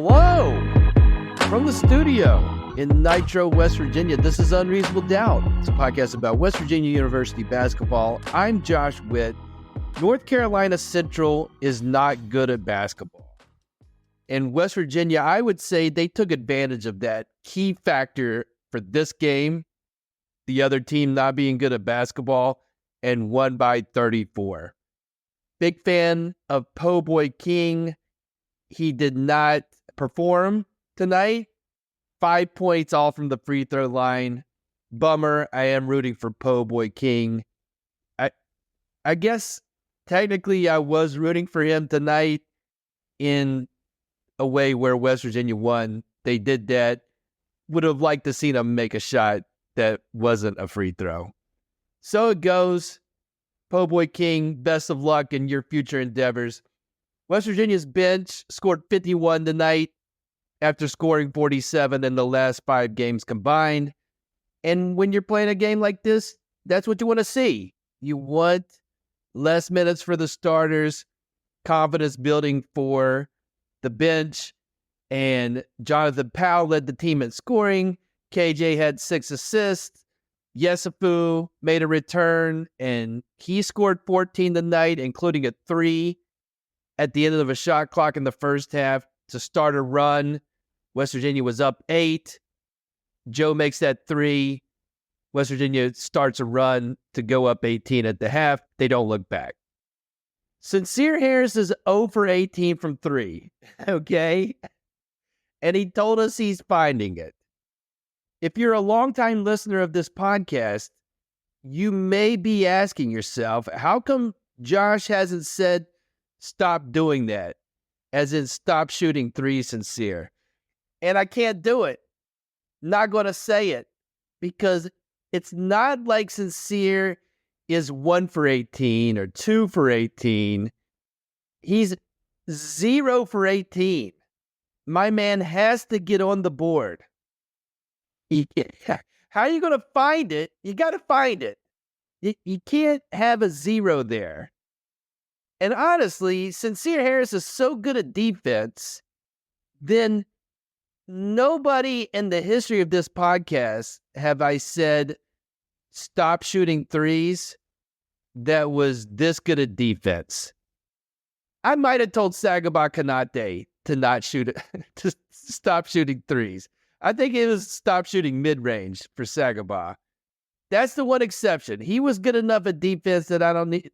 Hello from the studio in Nitro, West Virginia. This is Unreasonable Doubt. It's a podcast about West Virginia University basketball. I'm Josh Witt. North Carolina Central is not good at basketball. And West Virginia, I would say they took advantage of that key factor for this game, the other team not being good at basketball, and won by 34. Big fan of Po Boy King. He did not perform tonight. 5 points all from the free throw line. Bummer. I am rooting for Po Boy King. I guess technically I was rooting for him tonight in a way where West Virginia won. They did that. Would have liked to see him make a shot that wasn't a free throw. So it goes. Po Boy King, best of luck in your future endeavors. West Virginia's bench scored 51 tonight after scoring 47 in the last 5 games combined. And when you're playing a game like this, that's what you want to see. You want less minutes for the starters, confidence building for the bench. And Jonathan Powell led the team in scoring. KJ had 6 assists. Yesufu made a return, and he scored 14 tonight, including a 3 at the end of a shot clock in the first half to start a run. West Virginia was up 8. Joe makes that 3. West Virginia starts a run to go up 18 at the half. They don't look back. Sincere Harris is 0 for 18 from 3, okay? And he told us he's finding it. If you're a longtime listener of this podcast, you may be asking yourself, how come Josh hasn't said stop doing that, as in stop shooting threes, Sincere? And I can't do it. Not going to say it, because it's not like Sincere is 1 for 18 or 2 for 18. He's 0 for 18. My man has to get on the board. How are you going to find it? You got to find it. You can't have a 0 there. And honestly, Sincere Harris is so good at defense, then nobody in the history of this podcast have I said stop shooting threes that was this good at defense. I might have told Sagaba Kanate to not shoot it, to stop shooting threes. I think it was stop shooting mid-range for Sagaba. That's the one exception. He was good enough at defense that I don't need,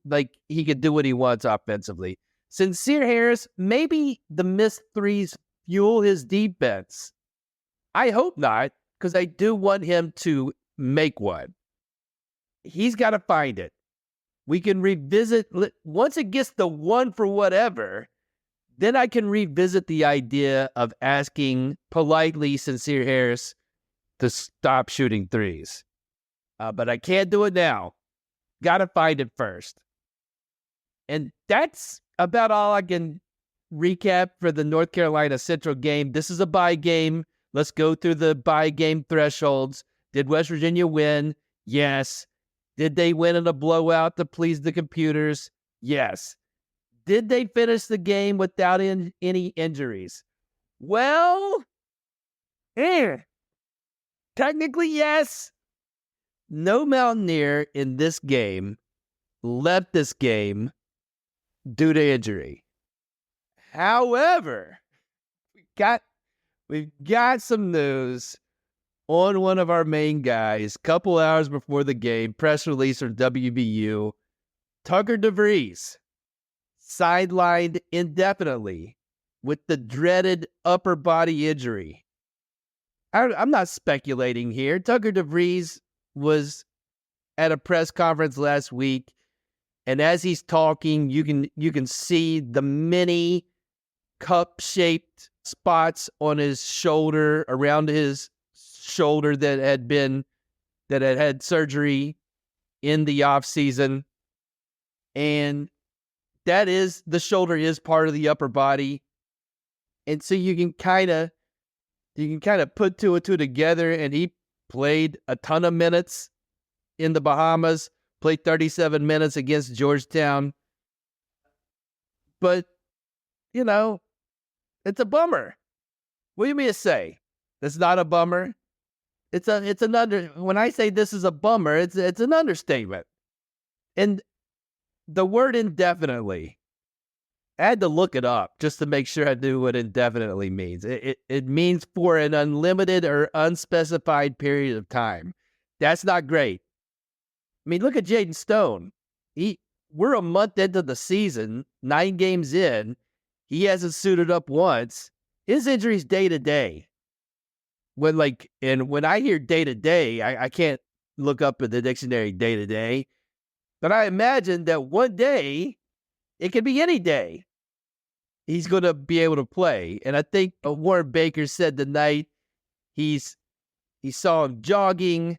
he could do what he wants offensively. Sincere Harris, maybe the missed threes fuel his defense. I hope not, because I do want him to make one. He's got to find it. We can revisit, once it gets the 1 for whatever, then I can revisit the idea of asking politely Sincere Harris to stop shooting threes. But I can't do it now. Got to find it first. And that's about all I can recap for the North Carolina Central game. This is a bye game. Let's go through the bye game thresholds. Did West Virginia win? Yes. Did they win in a blowout to please the computers? Yes. Did they finish the game without any injuries? Well, technically, yes. No Mountaineer in this game left this game due to injury. However, we've got some news on one of our main guys, couple hours before the game, press release from WVU. Tucker DeVries sidelined indefinitely with the dreaded upper body injury. I'm not speculating here. Tucker DeVries was at a press conference last week, and as he's talking, you can see the many cup-shaped spots on his shoulder, around his shoulder that had surgery in the off season, and the shoulder is part of the upper body, and so you can kind of put 2 and 2 together. And he played a ton of minutes in the Bahamas, played 37 minutes against Georgetown. But, it's a bummer. What do you mean to say? It's not a bummer? When I say this is a bummer, it's an understatement. And the word indefinitely, I had to look it up just to make sure I knew what indefinitely means. It means for an unlimited or unspecified period of time. That's not great. I mean, look at Jaden Stone. We're a month into the season, 9 games in. He hasn't suited up once. His injury's day to day. When I hear day to day, I can't look up in the dictionary day to day. But I imagine that one day, it could be any day, he's going to be able to play. And I think Warren Baker said tonight he saw him jogging,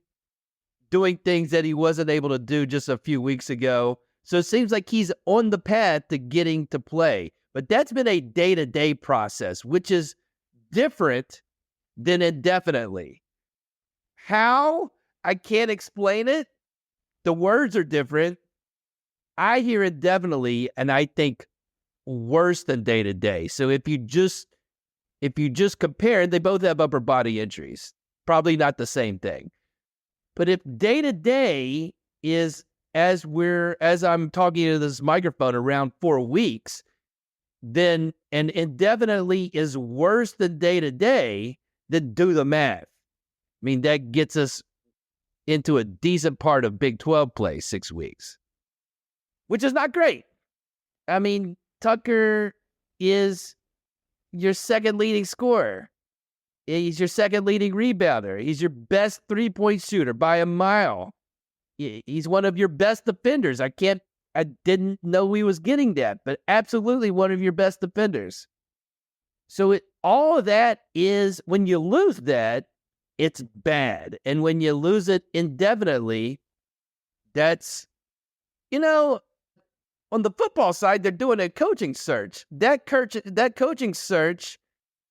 doing things that he wasn't able to do just a few weeks ago. So it seems like he's on the path to getting to play. But that's been a day-to-day process, which is different than indefinitely. How? I can't explain it. The words are different. I hear indefinitely, and I think worse than day-to-day. So if you just compare, they both have upper body injuries. Probably not the same thing. But if day-to-day is, as I'm talking to this microphone, around 4 weeks, then and indefinitely is worse than day-to-day, then do the math. I mean, that gets us into a decent part of Big 12 play, 6 weeks, which is not great. I mean, Tucker is your second leading scorer. He's your second leading rebounder. He's your best three-point shooter by a mile. He's one of your best defenders. I didn't know he was getting that, but absolutely one of your best defenders. So all of that is, when you lose that, it's bad. And when you lose it indefinitely, that's, on the football side, they're doing a coaching search. That coaching search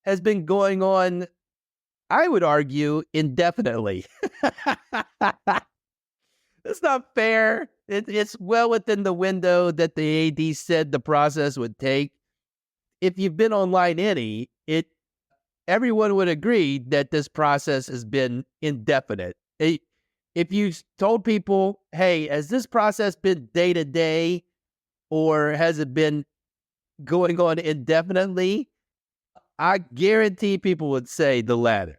has been going on, I would argue, indefinitely. It's not fair. It's well within the window that the AD said the process would take. If you've been online everyone would agree that this process has been indefinite. If you told people, hey, has this process been day to day, or has it been going on indefinitely? I guarantee people would say the latter.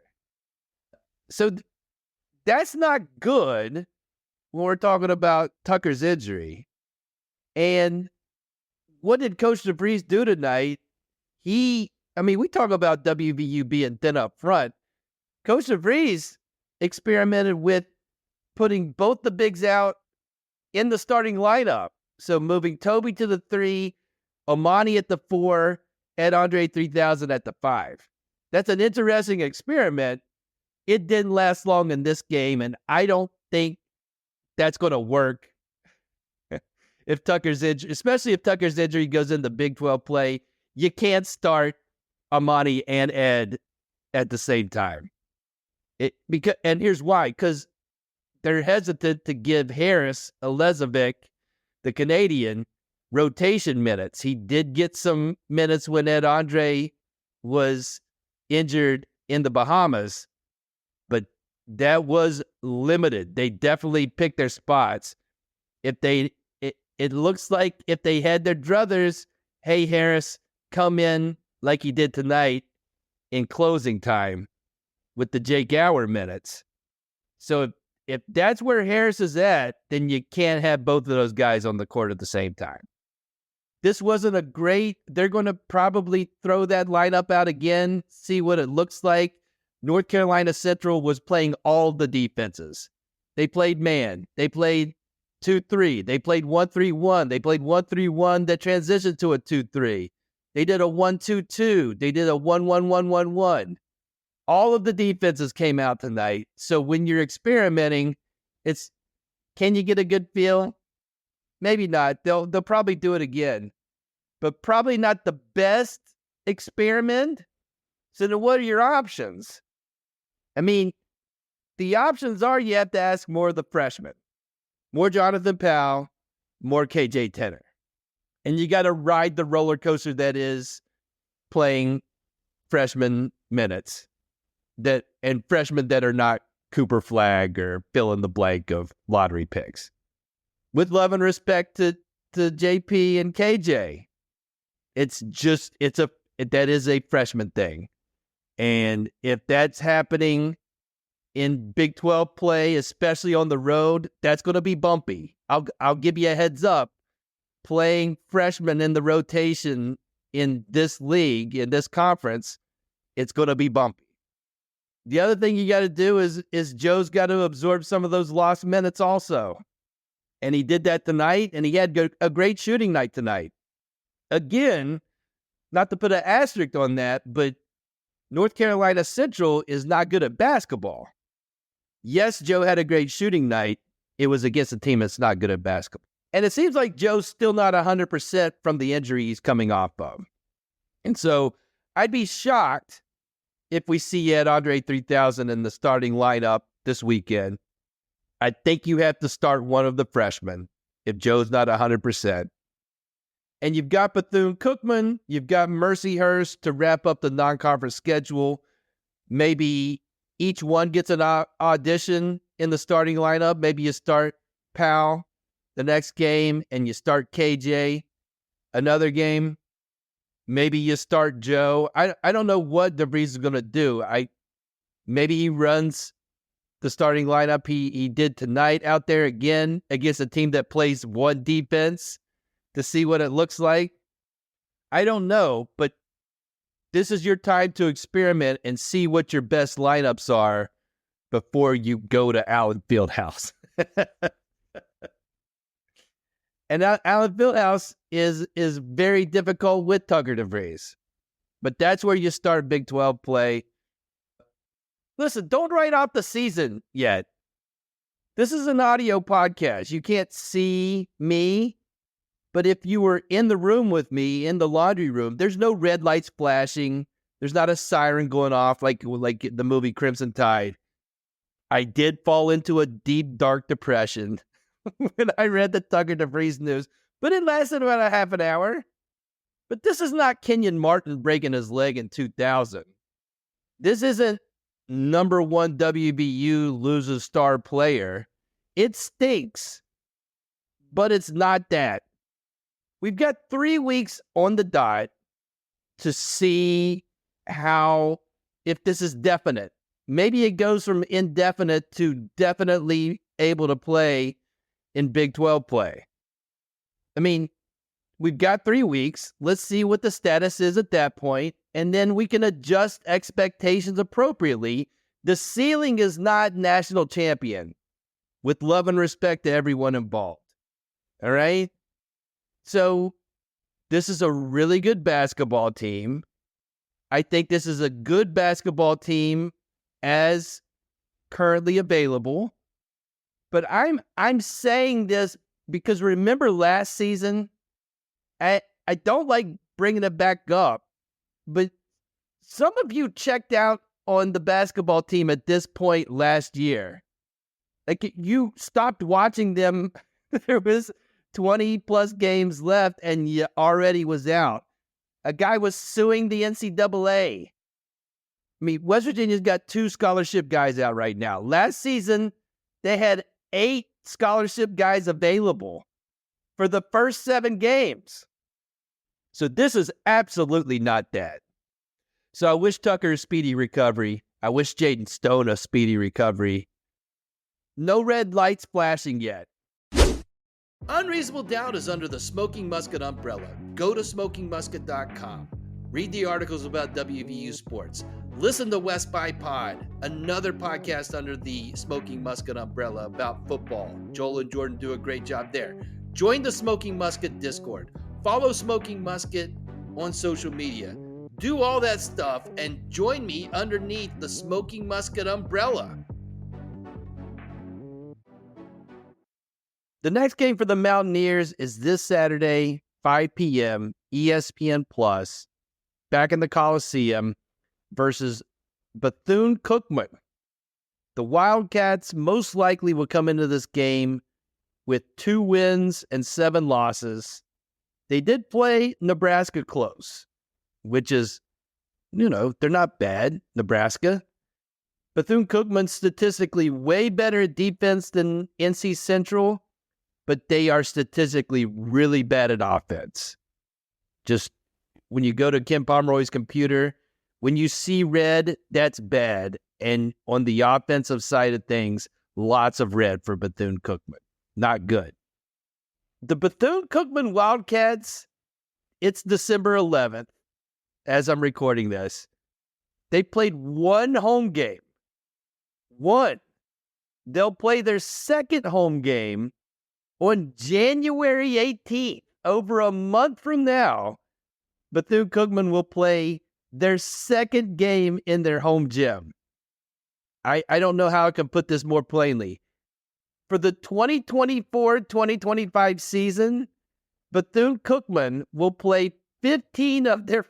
So that's not good when we're talking about Tucker's injury. And what did Coach DeVries do tonight? We talk about WVU being thin up front. Coach DeVries experimented with putting both the bigs out in the starting lineup. So moving Toby to the 3, Omani at the 4, and Andre 3000 at the 5. That's an interesting experiment. It didn't last long in this game, and I don't think that's going to work if Tucker's injury, especially if Tucker's injury goes into Big 12 play. You can't start Amani and Ed at the same time. And here's why: because they're hesitant to give Harris Elezovic, the Canadian, rotation minutes. He did get some minutes when Ed Andre was injured in the Bahamas, but that was limited. They definitely picked their spots. It looks like if they had their druthers, hey, Harris, come in like he did tonight in closing time with the Jake Gower minutes. So if that's where Harris is at, then you can't have both of those guys on the court at the same time. This wasn't they're going to probably throw that lineup out again, see what it looks like. North Carolina Central was playing all the defenses. They played man. They played 2-3. They played 1-3-1. They played 1-3-1 that transitioned to a 2-3. They did a 1-2-2. They did a 1-1-1-1-1. All of the defenses came out tonight. So when you're experimenting, can you get a good feel? Maybe not. They'll probably do it again, but probably not the best experiment. So then what are your options? I mean, the options are you have to ask more of the freshmen, more Jonathan Powell, more KJ Tenner. And you got to ride the roller coaster that is playing freshman minutes and freshmen that are not Cooper Flagg or fill in the blank of lottery picks. With love and respect to JP and KJ, that is a freshman thing. And if that's happening in Big 12 play, especially on the road, that's going to be bumpy. I'll give you a heads up. Playing freshmen in the rotation in this league, in this conference, it's going to be bumpy. The other thing you got to do is Joe's got to absorb some of those lost minutes also. And he did that tonight, and he had a great shooting night tonight. Again, not to put an asterisk on that, but North Carolina Central is not good at basketball. Yes, Joe had a great shooting night. It was against a team that's not good at basketball. And it seems like Joe's still not 100% from the injury he's coming off of. And so I'd be shocked if we see yet Andre 3000 in the starting lineup this weekend. I think you have to start one of the freshmen if Joe's not 100%. And you've got Bethune-Cookman, you've got Mercyhurst to wrap up the non-conference schedule. Maybe each one gets an audition in the starting lineup. Maybe you start Powell the next game and you start KJ another game. Maybe you start Joe. I don't know what DeVries is going to do. Maybe he runs the starting lineup he did tonight out there again against a team that plays one defense to see what it looks like. I don't know, but this is your time to experiment and see what your best lineups are before you go to Allen Fieldhouse. And Allen Fieldhouse is very difficult with Tucker DeVries. But that's where you start Big 12 play. Listen, don't write off the season yet. This is an audio podcast. You can't see me. But if you were in the room with me, in the laundry room, there's no red lights flashing. There's not a siren going off like the movie Crimson Tide. I did fall into a deep, dark depression when I read the Tucker DeVries news, but it lasted about a half an hour. But this is not Kenyon Martin breaking his leg in 2000. This isn't number one WVU loses star player. It stinks, but it's not that. We've got 3 weeks on the dot to see if this is definite. Maybe it goes from indefinite to definitely able to play in Big 12 play. I mean, we've got 3 weeks. Let's see what the status is at that point, and then we can adjust expectations appropriately. The ceiling is not national champion, with love and respect to everyone involved. All right? So this is a really good basketball team. I think this is a good basketball team as currently available. But I'm saying this because remember last season, I don't like bringing it back up, but some of you checked out on the basketball team at this point last year. Like you stopped watching them. There was 20 plus games left and you already was out. A guy was suing the NCAA. I mean, West Virginia's got 2 scholarship guys out right now. Last season, they had 8 scholarship guys available for the first 7 games. So this is absolutely not that. So I wish Tucker a speedy recovery. I wish Jaden Stone a speedy recovery. No red lights flashing yet. Unreasonable Doubt is under the Smoking Musket umbrella. Go to smokingmusket.com. Read the articles about WVU sports. Listen to West by Pod, another podcast under the Smoking Musket umbrella about football. Joel and Jordan do a great job there. Join the Smoking Musket Discord. Follow Smoking Musket on social media. Do all that stuff and join me underneath the Smoking Musket umbrella. The next game for the Mountaineers is this Saturday, 5 p.m., ESPN Plus, back in the Coliseum versus Bethune-Cookman. The Wildcats most likely will come into this game with 2 wins and 7 losses. They did play Nebraska close, which is they're not bad, Nebraska. Bethune-Cookman statistically way better at defense than NC Central, but they are statistically really bad at offense. Just when you go to Ken Pomeroy's computer, when you see red, that's bad. And on the offensive side of things, lots of red for Bethune-Cookman. Not good. The Bethune-Cookman Wildcats, it's December 11th, as I'm recording this. They played one home game. One. They'll play their second home game on January 18th. Over a month from now, Bethune-Cookman will play their second game in their home gym. I don't know how I can put this more plainly. For the 2024-2025 season, Bethune-Cookman will play 15 of their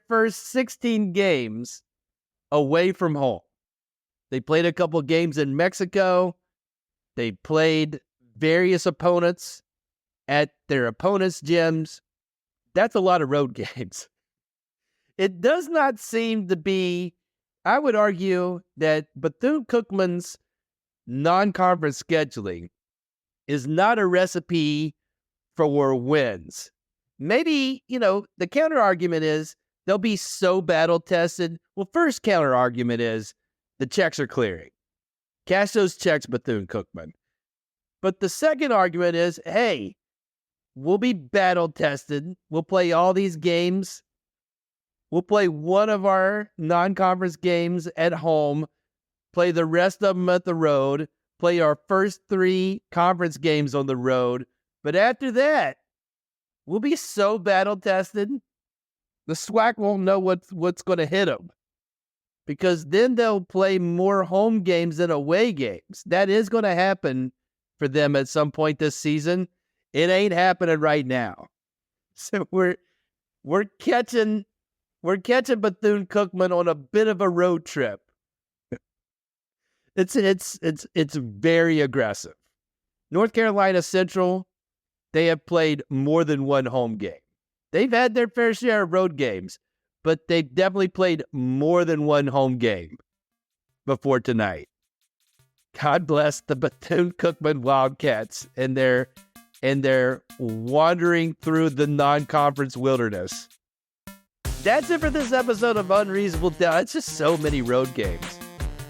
first 16 games away from home. They played a couple games in Mexico. They played various opponents at their opponents' gyms. That's a lot of road games. It does not seem to be, I would argue that Bethune-Cookman's non-conference scheduling is not a recipe for wins. Maybe, the counter argument is they'll be so battle tested. Well, first counter argument is the checks are clearing. Cash those checks, Bethune-Cookman. But the second argument is, hey, we'll be battle tested. We'll play all these games. We'll play one of our non-conference games at home, play the rest of them at the road, play our first 3 conference games on the road. But after that, we'll be so battle-tested, the SWAC won't know what's going to hit them. Because then they'll play more home games than away games. That is going to happen for them at some point this season. It ain't happening right now. So we're catching Bethune-Cookman on a bit of a road trip. It's very aggressive. North Carolina Central, they have played more than one home game. They've had their fair share of road games, but they've definitely played more than one home game before tonight. God bless the Bethune-Cookman Wildcats and their wandering through the non-conference wilderness. That's it for this episode of Unreasonable Doubt. It's just so many road games.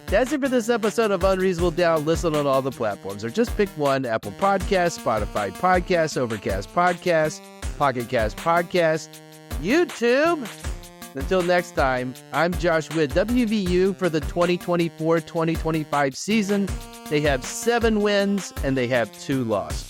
That's it for this episode of Unreasonable Doubt. Listen on all the platforms, or just pick one: Apple Podcasts, Spotify Podcasts, Overcast Podcasts, Pocket Cast Podcast, YouTube. Until next time, I'm Josh Witt, WVU for the 2024-2025 season. They have 7 wins and they have 2 losses.